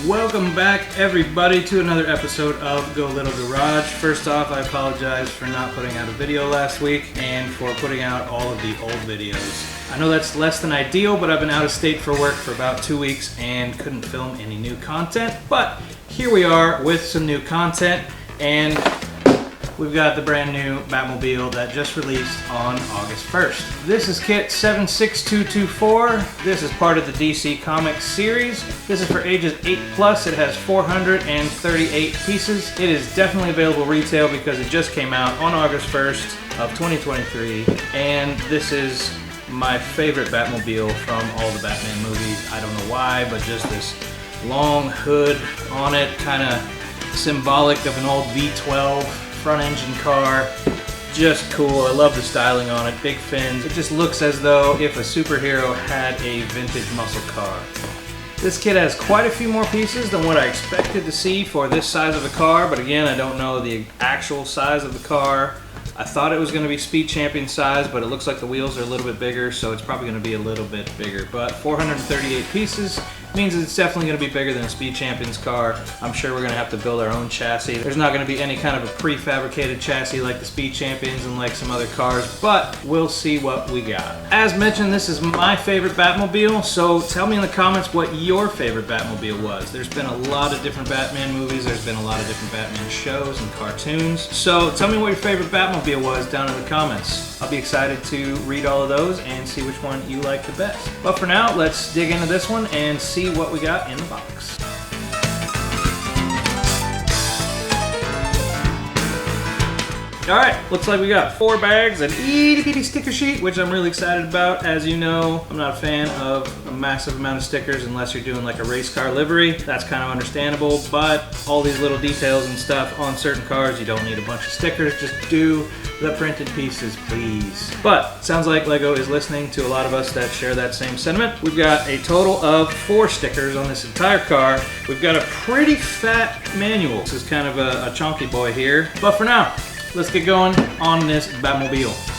Welcome back, everybody, to another episode of Go Little Garage. First off, I apologize for not putting out a video last week and for putting out all of the old videos. I know that's less than ideal, but I've been out of state for work for about 2 weeks and couldn't film any new content. But here we are with some new content, and we've got the brand new Batmobile that just released on August 1st. This is kit 76224. This is part of the DC Comics series. This is for ages 8+. It has 438 pieces. It is definitely available retail because it just came out on August 1st of 2023. And this is my favorite Batmobile from all the Batman movies. I don't know why, but just this long hood on it, kind of symbolic of an old V12 front engine car. Just cool. I love the styling on it. Big fins. It just looks as though if a superhero had a vintage muscle car. This kit has quite a few more pieces than what I expected to see for this size of a car, but again, I don't know the actual size of the car. I thought it was going to be Speed Champion size, but it looks like the wheels are a little bit bigger, so it's probably going to be a little bit bigger. But 438 pieces means it's definitely going to be bigger than a Speed Champion's car. I'm sure we're going to have to build our own chassis. There's not going to be any kind of a prefabricated chassis like the Speed Champions and like some other cars, but we'll see what we got. As mentioned, this is my favorite Batmobile, so tell me in the comments what your favorite Batmobile was. There's been a lot of different Batman movies. There's been a lot of different Batman shows and cartoons. So tell me what your favorite Batmobile was down in the comments. I'll be excited to read all of those and see which one you like the best. But for now, let's dig into this one and see what we got in the box. Alright, looks like we got 4 bags, an itty bitty sticker sheet, which I'm really excited about. As you know, I'm not a fan of a massive amount of stickers unless you're doing like a race car livery. That's kind of understandable, but all these little details and stuff on certain cars, you don't need a bunch of stickers. Just do the printed pieces, please. But sounds like Lego is listening to a lot of us that share that same sentiment. We've got a total of 4 stickers on this entire car. We've got a pretty fat manual. This is kind of a chunky boy here. But for now, let's get going on this Batmobile.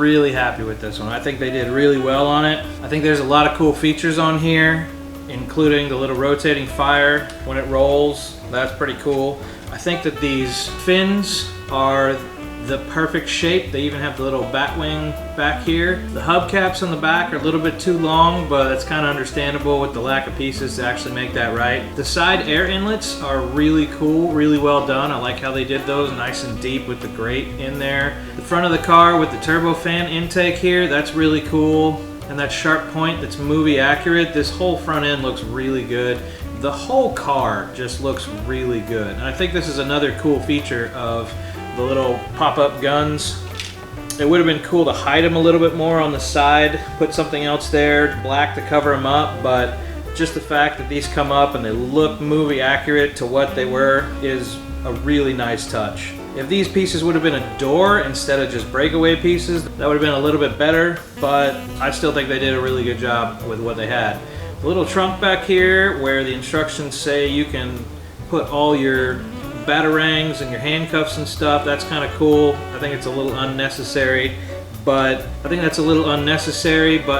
really happy with this one. I think they did really well on it. I think there's a lot of cool features on here, including the little rotating fire when it rolls. That's pretty cool. I think that these fins are the perfect shape. They even have the little bat wing back here. The hubcaps on the back are a little bit too long, but that's kind of understandable with the lack of pieces to actually make that right. The side air inlets are really cool, really well done. I like how they did those nice and deep with the grate in there. The front of the car with the turbofan intake here, that's really cool. And that sharp point that's movie accurate. This whole front end looks really good. The whole car just looks really good. And I think this is another cool feature of the little pop-up guns. It would have been cool to hide them a little bit more on the side, put something else there, black to cover them up, but just the fact that these come up and they look movie accurate to what they were is a really nice touch. If these pieces would have been a door instead of just breakaway pieces, that would have been a little bit better, but I still think they did a really good job with what they had. The little trunk back here where the instructions say you can put all your batarangs and your handcuffs and stuff, that's kind of cool. I think it's a little unnecessary, but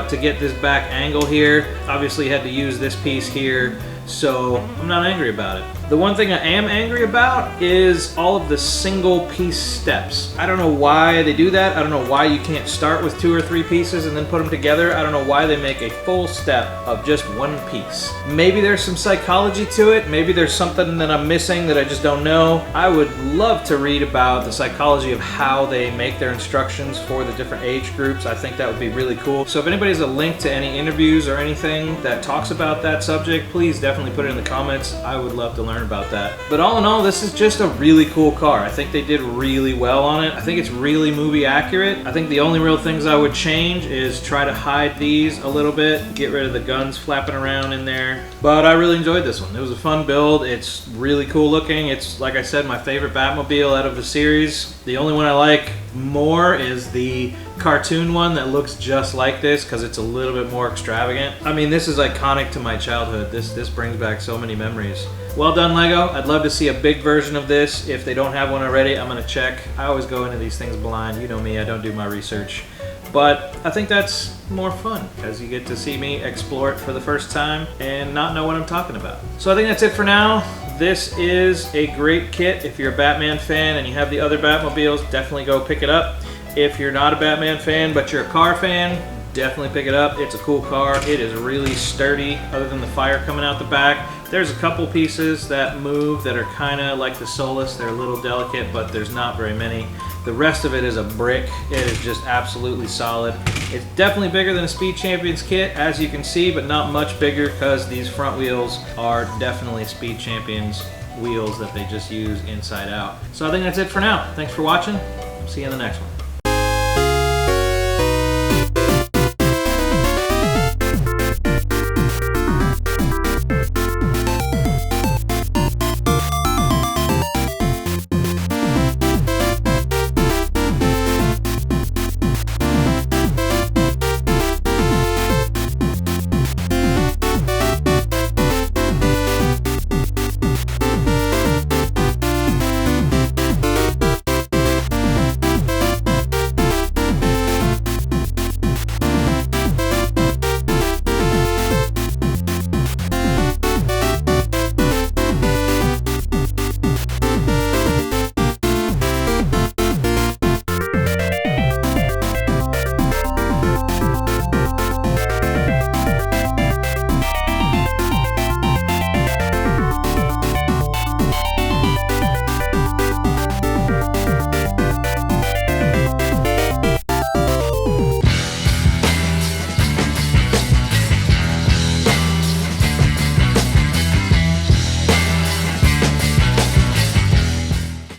to get this back angle here, obviously had to use this piece here, so I'm not angry about it. The one thing I am angry about is all of the single piece steps. I don't know why they do that. I don't know why you can't start with 2 or 3 pieces and then put them together. I don't know why they make a full step of just one piece. Maybe there's some psychology to it. Maybe there's something that I'm missing that I just don't know. I would love to read about the psychology of how they make their instructions for the different age groups. I think that would be really cool. So if anybody has a link to any interviews or anything that talks about that subject, please definitely put it in the comments. I would love to learn about that. But all in all, this is just a really cool car. I think they did really well on it. I think it's really movie accurate. I think the only real things I would change is try to hide these a little bit, get rid of the guns flapping around in there. But I really enjoyed this one. It was a fun build. It's really cool looking. It's, like I said, my favorite Batmobile out of the series. The only one I like more is the cartoon one that looks just like this because it's a little bit more extravagant. I mean, this is iconic to my childhood. This brings back so many memories. Well done, Lego. I'd love to see a big version of this. If they don't have one already, I'm gonna check. I always go into these things blind. You know me, I don't do my research. But I think that's more fun because you get to see me explore it for the first time and not know what I'm talking about. So I think that's it for now. This is a great kit. If you're a Batman fan and you have the other Batmobiles, definitely go pick it up. If you're not a Batman fan but you're a car fan, definitely pick it up. It's a cool car. It is really sturdy other than the fire coming out the back. There's a couple pieces that move that are kind of like the Solus. They're a little delicate, but there's not very many. The rest of it is a brick. It is just absolutely solid. It's definitely bigger than a Speed Champions kit, as you can see, but not much bigger because these front wheels are definitely Speed Champions wheels that they just use inside out. So I think that's it for now. Thanks for watching. See you in the next one.